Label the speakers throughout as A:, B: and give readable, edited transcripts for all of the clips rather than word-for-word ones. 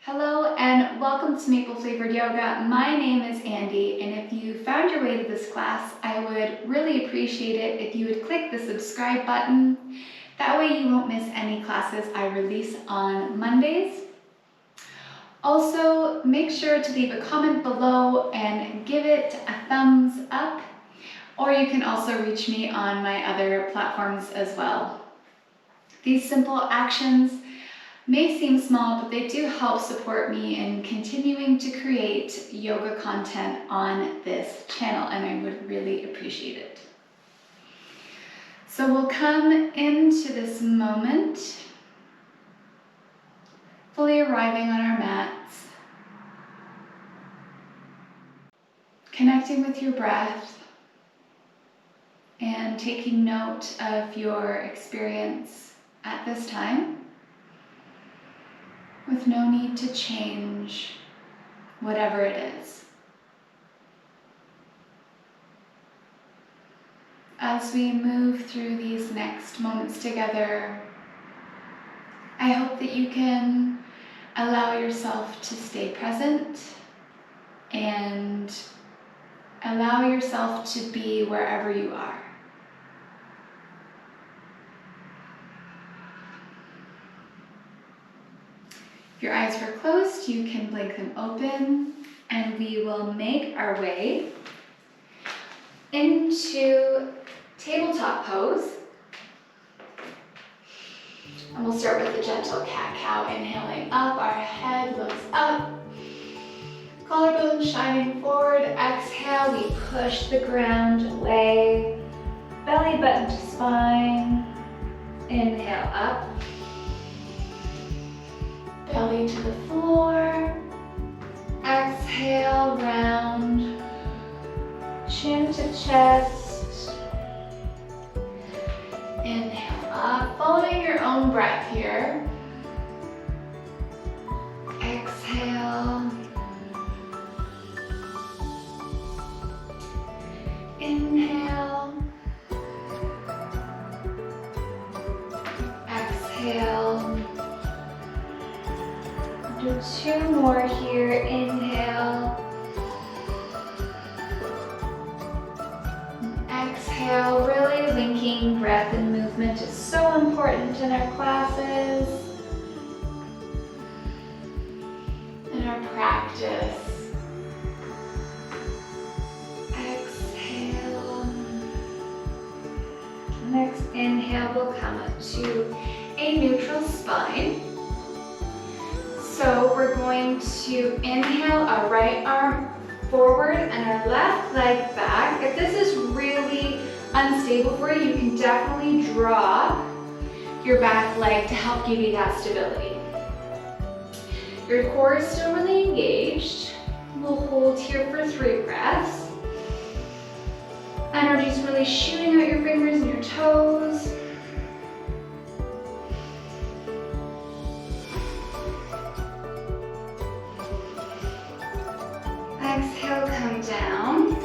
A: Hello and welcome to Maple Flavored Yoga. My name is Andy, and if you found your way to this class, I would really appreciate it if you would click the subscribe button. That way you won't miss any classes I release on Mondays. Also, make sure to leave a comment below and give it a thumbs up, or you can also reach me on my other platforms as well. These simple actions may seem small, but they do help support me in continuing to create yoga content on this channel, and I would really appreciate it. So we'll come into this moment, fully arriving on our mats, connecting with your breath, and taking note of your experience at this time, with no need to change whatever it is. As we move through these next moments together, I hope that you can allow yourself to stay present and allow yourself to be wherever you are. If your eyes were closed, you can blink them open, and we will make our way into Tabletop Pose. And we'll start with the gentle cat-cow, inhaling up, our head looks up, collarbone shining forward. Exhale, we push the ground away, belly button to spine. Inhale up, belly to the floor. Exhale, round, chin to chest. Inhale up, following your own breath here. Exhale. Inhale. Exhale. Do two more here. Inhale. Exhale. Really linking breath and movement is so important in our classes, in our practice. Exhale. Next inhale, we'll come up to a neutral spine. So we're going to inhale our right arm forward and our left leg back. If this is really unstable for you, you can definitely drop your back leg to help give you that stability. Your core is still really engaged. We'll hold here for 3 breaths. Energy is really shooting out your fingers and your toes. Exhale, come down.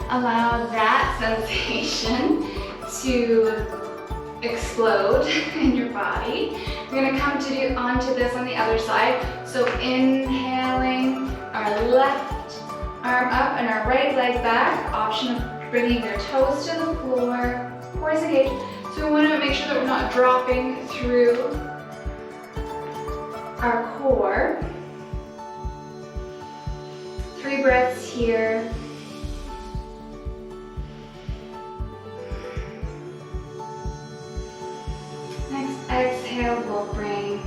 A: Allow that sensation to explode in your body. We're going to come onto this on the other side. So inhaling our left arm up and our right leg back. Option of bringing your toes to the floor. Core is engaged. So we want to make sure that we're not dropping through our core. 3 breaths here. Next exhale, we'll bring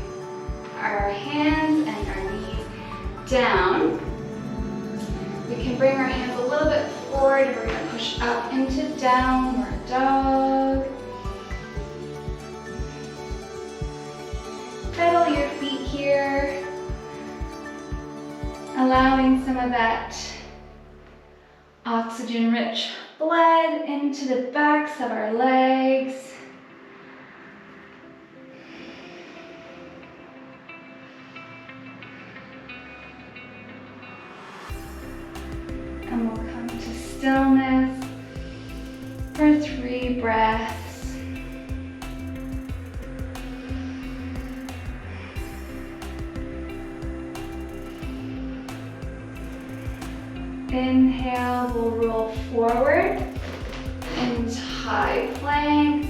A: our hands and our knees down. We can bring our hands a little bit forward, and we're going to push up into downward dog. Pedal your feet here. Allowing some of that oxygen-rich blood into the backs of our legs. And we'll come to stillness for 3 breaths. Inhale, we'll roll forward into high plank.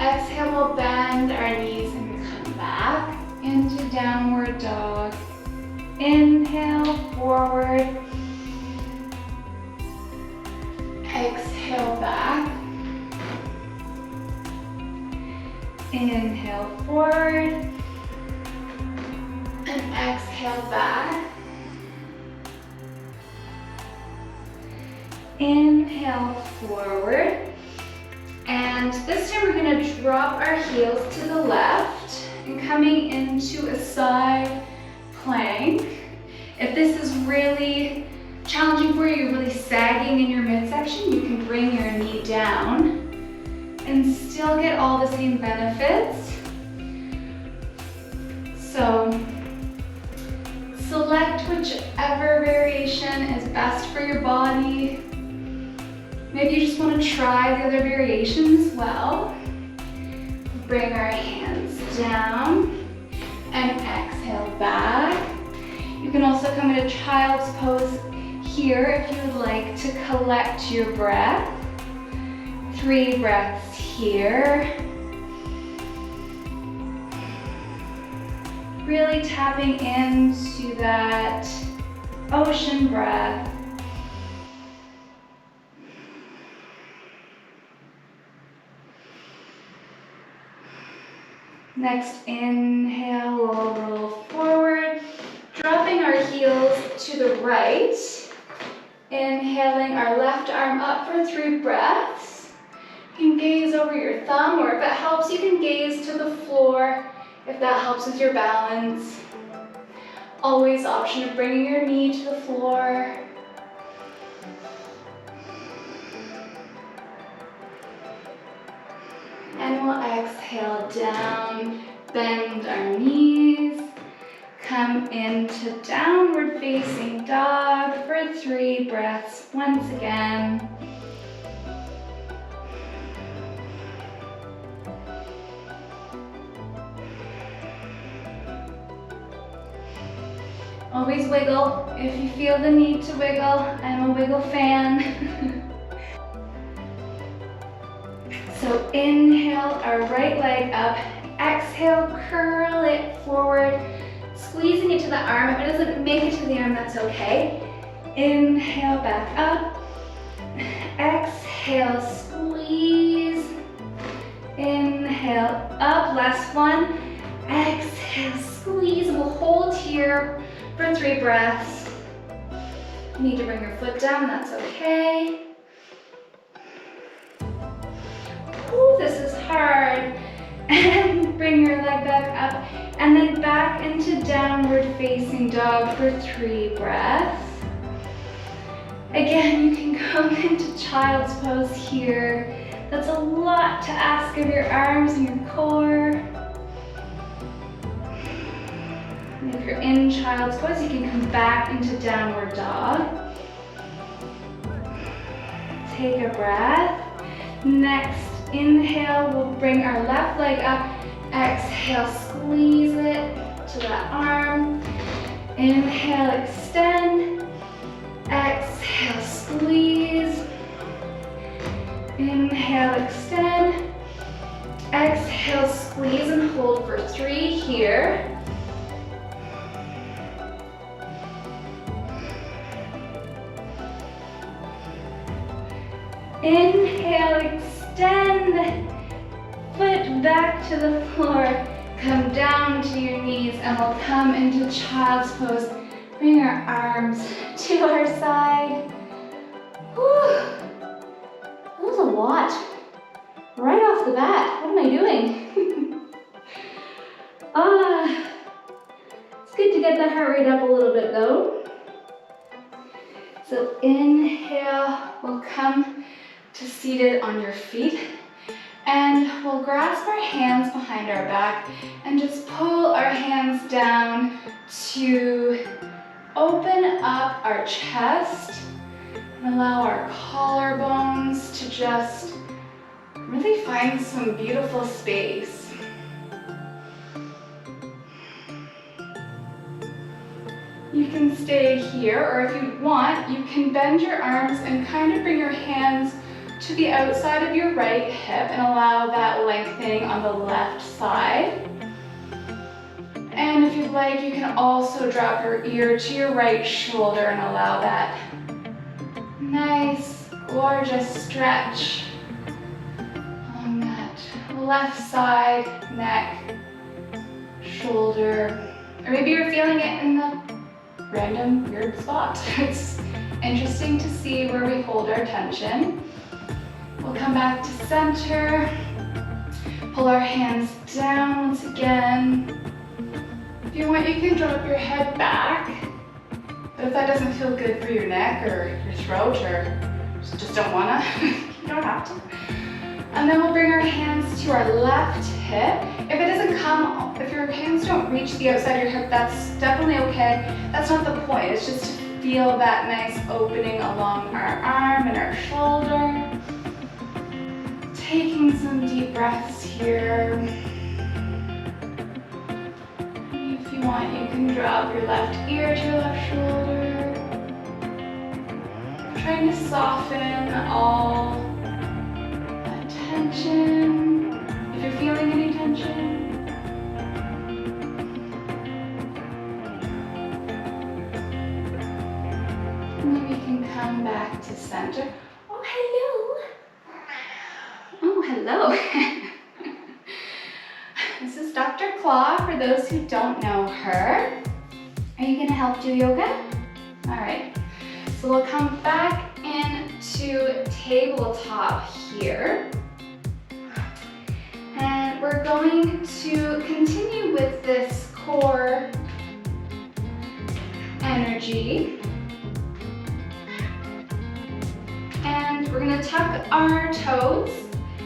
A: Exhale, we'll bend our knees and come back into downward dog. Inhale, forward. Exhale, back. Inhale, forward. And exhale, back. Inhale, forward. And this time we're going to drop our heels to the left and coming into a side plank. If this is really challenging for you, you're really sagging in your midsection, you can bring your knee down and still get all the same benefits. So select whichever variation is best for your body. Maybe you just want to try the other variation as well. Bring our hands down and exhale back. You can also come into child's pose here if you would like to collect your breath. 3 breaths here. Really tapping into that ocean breath. Next inhale, we'll roll forward, dropping our heels to the right. Inhaling our left arm up for 3 breaths. You can gaze over your thumb, or if it helps, you can gaze to the floor if that helps with your balance. Always option of bringing your knee to the floor. And we'll exhale down, bend our knees, come into downward facing dog for 3 breaths once again. Always wiggle if you feel the need to wiggle. I'm a wiggle fan. So inhale our right leg up, exhale, curl it forward, squeezing it to the arm. If it doesn't make it to the arm, that's okay. Inhale back up, exhale, squeeze, inhale up, last one, exhale, squeeze, and we'll hold here for 3 breaths. You need to bring your foot down, that's okay. Ooh, this is hard. And bring your leg back up and then back into downward facing dog for 3 breaths. Again, you can come into child's pose here. That's a lot to ask of your arms and your core. And if you're in child's pose, you can come back into downward dog. Take a breath. Next inhale, we'll bring our left leg up. Exhale, squeeze it to that arm. Inhale, extend. Exhale, squeeze. Inhale, extend. Exhale, squeeze and hold for 3 here. Inhale, extend, foot back to the floor, come down to your knees, and we'll come into child's pose. Bring our arms to our side. Whew. That was a lot. Right off the bat, what am I doing? It's good to get the heart rate up a little bit though. So inhale, we'll come to seated on your feet, and we'll grasp our hands behind our back and just pull our hands down to open up our chest and allow our collarbones to just really find some beautiful space. You can stay here, or if you want, you can bend your arms and kind of bring your hands to the outside of your right hip and allow that lengthening on the left side. And if you'd like, you can also drop your ear to your right shoulder and allow that nice, gorgeous stretch along that left side, neck, shoulder, or maybe you're feeling it in the random weird spot. It's interesting to see where we hold our tension. We'll come back to center, pull our hands down once again. If you want, you can drop your head back, but if that doesn't feel good for your neck or your throat, or just don't wanna, you don't have to. And then we'll bring our hands to our left hip. If it doesn't come, if your hands don't reach the outside of your hip, that's definitely okay. That's not the point. It's just to feel that nice opening along our arm and our shoulder. Taking some deep breaths here. If you want, you can drop your left ear to your left shoulder. Trying to soften all that tension. If you're feeling any tension. And then we can come back to center. Oh, hello. Oh, hello. This is Dr. Claw, for those who don't know her. Are you gonna help do yoga? All right, so we'll come back into tabletop here. And we're going to continue with this core energy. And we're gonna tuck our toes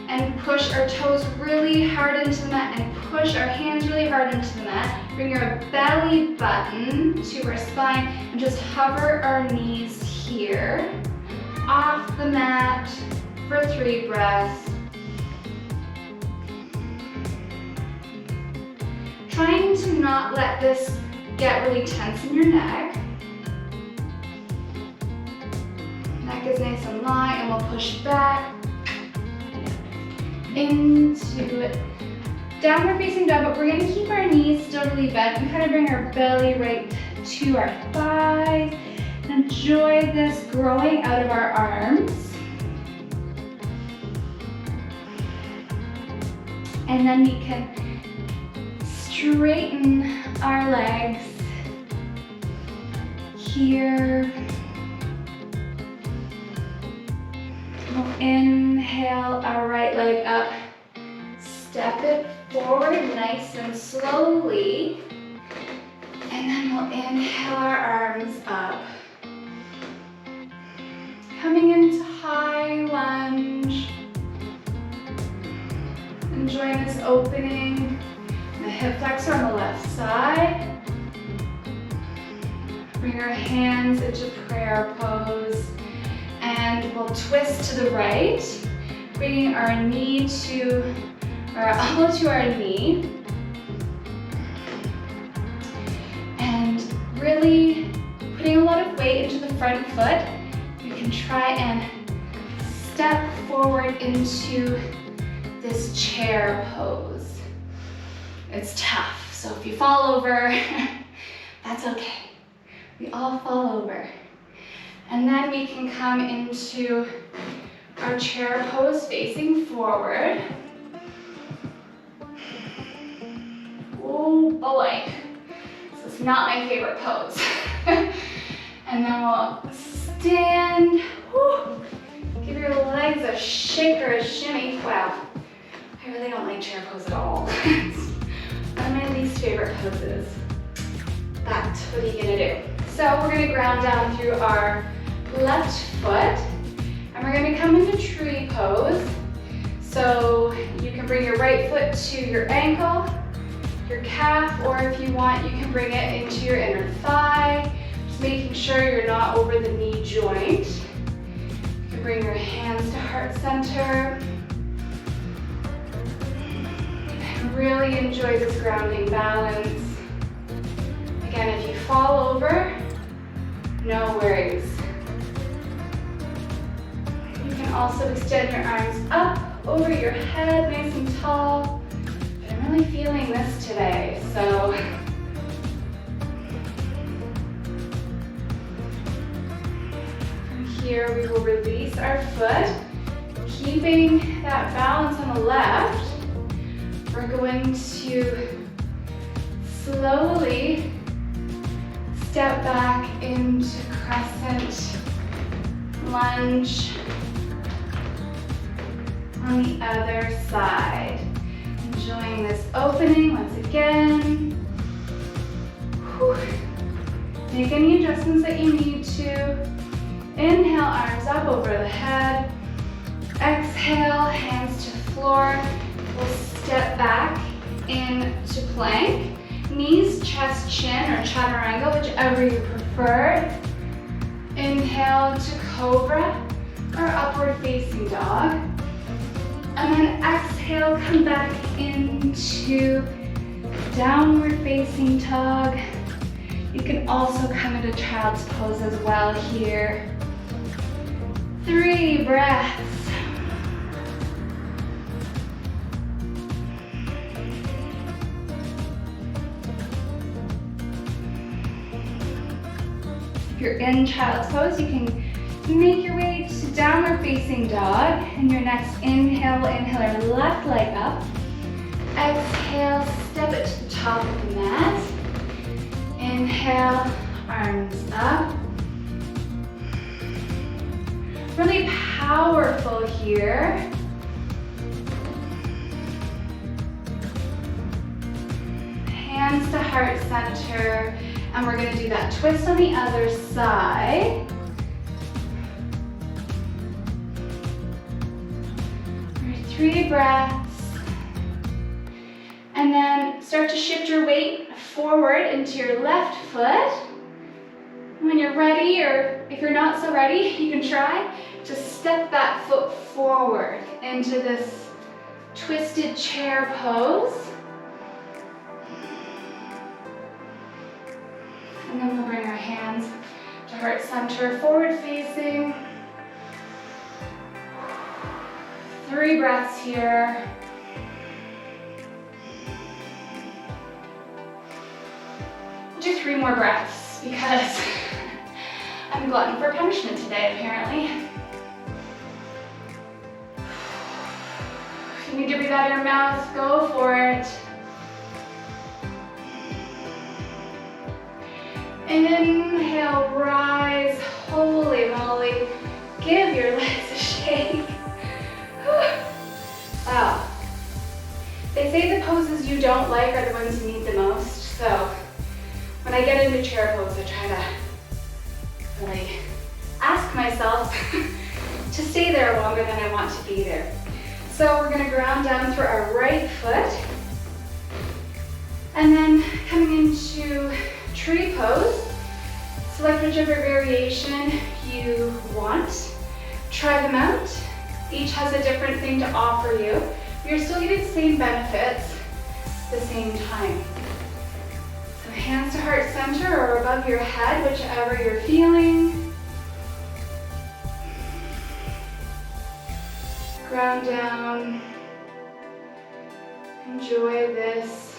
A: and push our toes really hard into the mat and push our hands really hard into the mat. Bring your belly button to our spine and just hover our knees here off the mat for 3 breaths. Trying to not let this get really tense in your neck. Neck is nice and light, and we'll push back into downward facing dog, but we're going to keep our knees still really bent and kind of bring our belly right to our thighs. And enjoy this growing out of our arms. And then we can straighten our legs here. We'll inhale our right leg up. Step it forward nice and slowly. And then we'll inhale our arms up. Coming into high lunge. Enjoying this opening. The hip flexor on the left side. Bring our hands into prayer pose. And we'll twist to the right. Bringing our knee to our elbow to our knee. And really putting a lot of weight into the front foot. You can try and step forward into this chair pose. It's tough, so if you fall over, that's okay. We all fall over. And then we can come into our chair pose facing forward. Oh boy, this is not my favorite pose. And then we'll stand. Woo. Give your legs a shake or a shimmy. Wow, I really don't like chair pose at all. It's one of my least favorite poses. But what are you gonna do? So we're gonna ground down through our left foot, and we're gonna come into tree pose. So you can bring your right foot to your ankle, your calf, or if you want, you can bring it into your inner thigh, just making sure you're not over the knee joint. You can bring your hands to heart center. And really enjoy this grounding balance. Again, if you fall over, no worries. You can also extend your arms up over your head, nice and tall. But I'm really feeling this today, so from here we will release our foot, keeping that balance on the left. We're going to slowly step back into crescent lunge on the other side. Enjoying this opening once again. Whew. Make any adjustments that you need to. Inhale, arms up over the head. Exhale, hands to floor. We'll step back into plank. Knees, chest, chin, or chaturanga, whichever you prefer. Inhale to cobra or upward facing dog. And then exhale, come back into downward facing dog. You can also come into child's pose as well here. 3 breaths. If you're in child's pose, you can make your way to downward facing dog. And your next inhale, inhale your left leg up. Exhale, step it to the top of the mat. Inhale, arms up. Really powerful here. Hands to heart center. And we're going to do that twist on the other side. For 3 breaths. And then start to shift your weight forward into your left foot. When you're ready, or if you're not so ready, you can try to step that foot forward into this twisted chair pose. And then we'll bring our hands to heart center, forward facing. 3 breaths here. Do 3 more breaths because I'm a glutton for punishment today, apparently. If you need to breathe out of your mouth, go for it. Inhale, rise, holy moly. Give your legs a shake. Wow. They say the poses you don't like are the ones you need the most, so when I get into chair pose, I try to really ask myself to stay there longer than I want to be there. So we're gonna ground down through our right foot, and then coming into tree pose. Select whichever variation you want. Try them out. Each has a different thing to offer you. You're still getting the same benefits at the same time. So hands to heart center or above your head, whichever you're feeling. Ground down. Enjoy this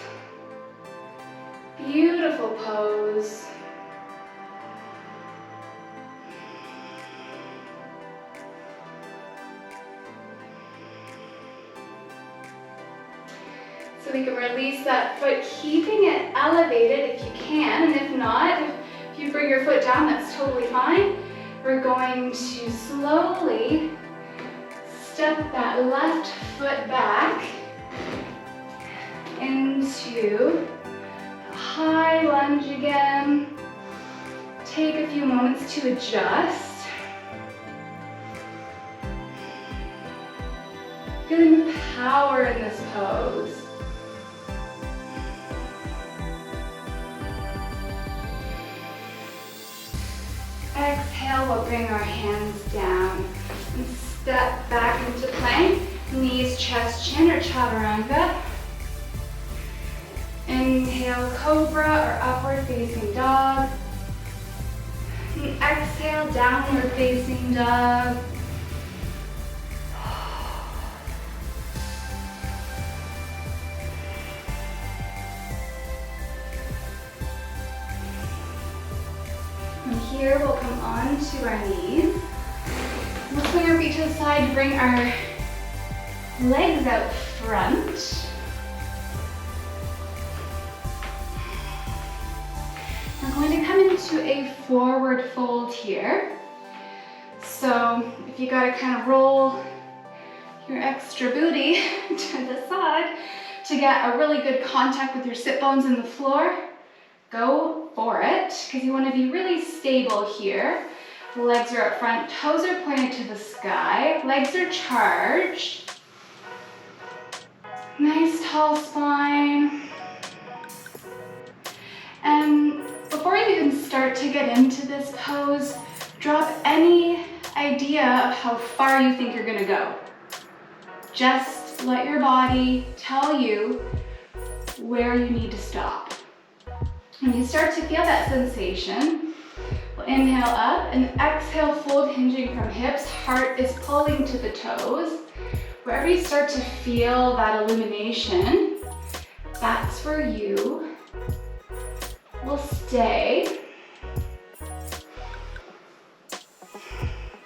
A: beautiful pose. So we can release that foot, keeping it elevated if you can, and if not, if you bring your foot down, that's totally fine. We're going to slowly step that left foot back into a high lunge again. Take a few moments to adjust. Feeling the power in this pose. Exhale, we'll bring our hands down and step back into plank. Knees, chest, chin, or chaturanga. Inhale, cobra or upward facing dog. And exhale, downward facing dog. From here, we'll come on to our knees. We'll swing our feet to the side to bring our legs out front. We're going to come into a forward fold here. So if you gotta kind of roll your extra booty to the side to get a really good contact with your sit bones in the floor, go for it, because you want to be really stable here. The legs are up front, toes are pointed to the sky, legs are charged. Nice tall spine. And before you even start to get into this pose, drop any idea of how far you think you're gonna go. Just let your body tell you where you need to stop. When you start to feel that sensation, we'll inhale up and exhale, fold hinging from hips, heart is pulling to the toes. Wherever you start to feel that illumination, that's where you will stay.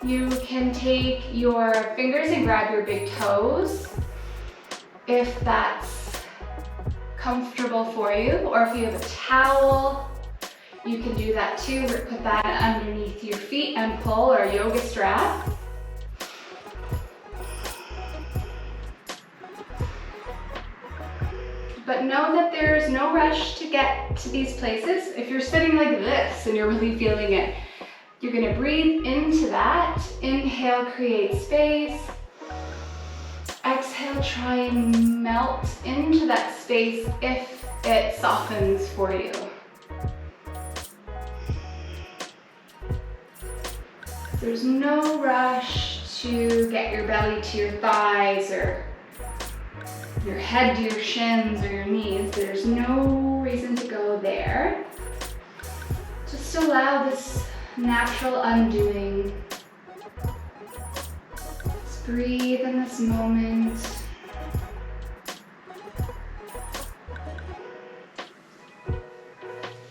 A: You can take your fingers and grab your big toes if that's comfortable for you, or if you have a towel, you can do that too. Put that underneath your feet and pull, or a yoga strap. But know that there's no rush to get to these places. If you're sitting like this and you're really feeling it, you're gonna breathe into that. Inhale, create space. Exhale, try and melt into that space if it softens for you. There's no rush to get your belly to your thighs or your head to your shins or your knees. There's no reason to go there. Just allow this natural undoing. Just breathe in this moment.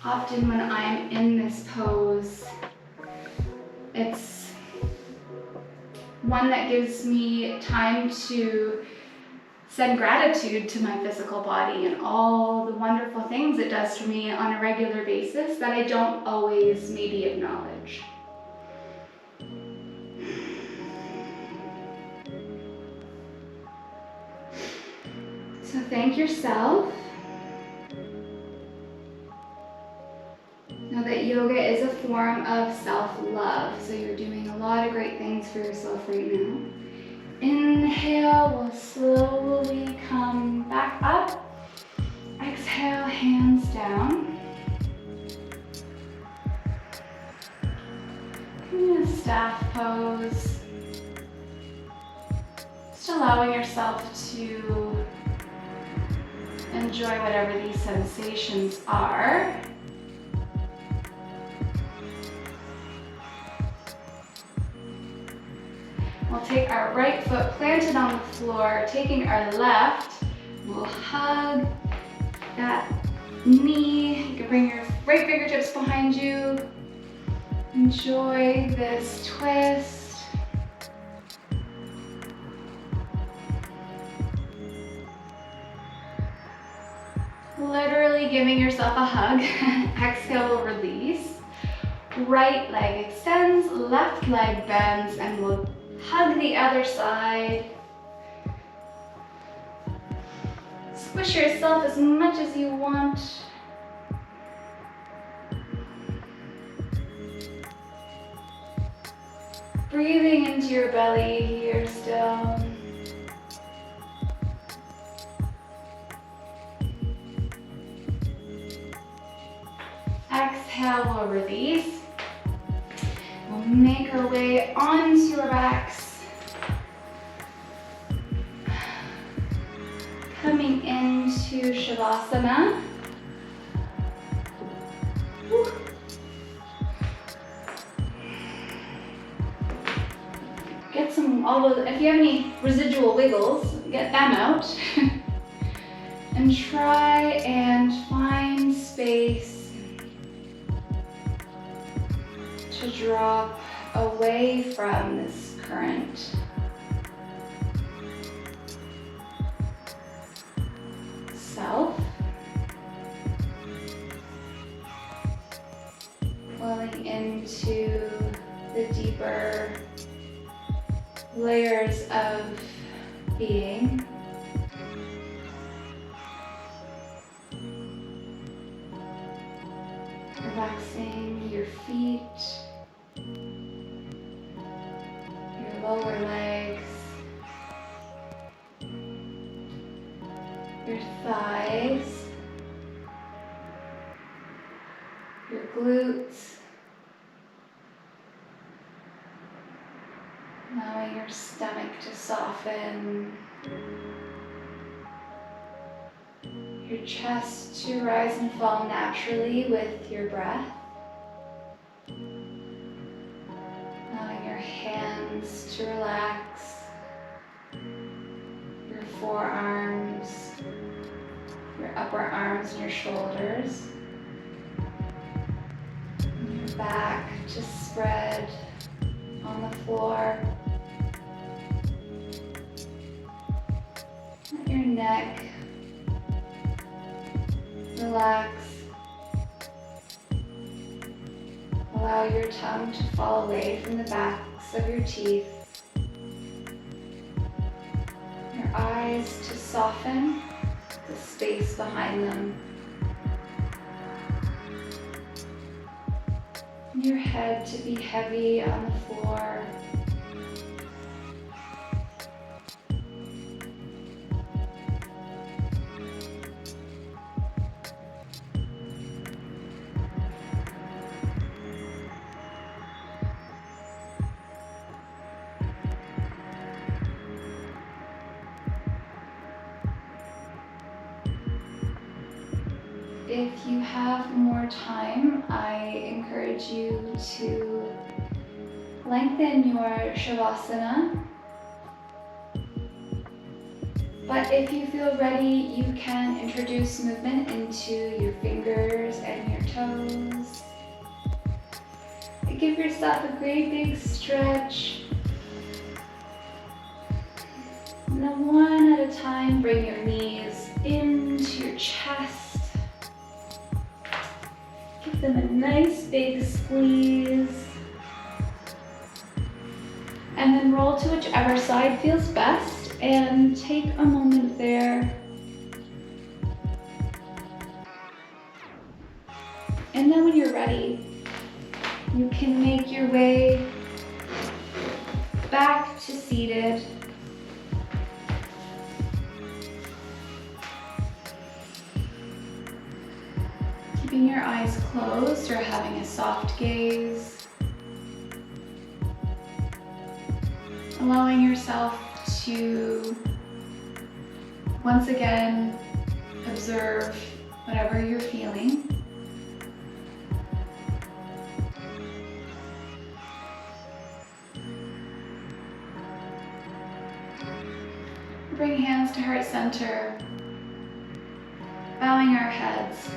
A: Often when I'm in this pose, it's one that gives me time to send gratitude to my physical body and all the wonderful things it does for me on a regular basis that I don't always maybe acknowledge. So thank yourself. Know that yoga is a form of self-love, so you're doing a lot of great things for yourself right now. Inhale, we'll slowly come back up. Exhale, hands down. In a staff pose. Just allowing yourself to enjoy whatever these sensations are. We'll take our right foot planted on the floor, taking our left, we'll hug that knee. You can bring your right fingertips behind you. Enjoy this twist. Literally giving yourself a hug. Exhale, we'll release. Right leg extends, left leg bends, and we'll hug the other side. Squish yourself as much as you want. Breathing into your belly here still. Exhale, we'll release. We'll make our way onto our backs. Coming into Shavasana. all those, if you have any residual wiggles, get them out. And try and find space to drop away from this current. Self. Flowing into the deeper layers of being. Relaxing your feet, your lower legs, your thighs, your glutes, allowing your stomach to soften, your chest to rise and fall naturally with your breath. Allowing your hands to relax, your forearms, your upper arms and your shoulders, and your back to spread on the floor. Let your neck relax. Allow your tongue to fall away from the backs of your teeth. Your eyes to soften, the space behind them. And your head to be heavy on the floor. If you have more time, I encourage you to lengthen your Shavasana. But if you feel ready, you can introduce movement into your fingers and your toes. Give yourself a great big stretch. And then one at a time, bring your knees into your chest. Give them a nice big squeeze. And then roll to whichever side feels best and take a moment there. And then when you're ready, you can make your way back to seated. Keeping your eyes closed or having a soft gaze. Allowing yourself to once again observe whatever you're feeling. Bring hands to heart center, bowing our heads.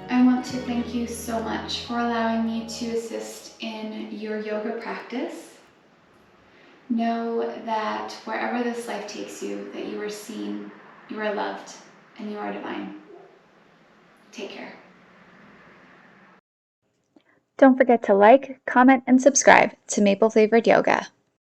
A: I want to thank you so much for allowing me to assist in your yoga practice. Know that wherever this life takes you, that you are seen, you are loved, and you are divine. Take care.
B: Don't forget to like, comment, and subscribe to Maple Flavored Yoga.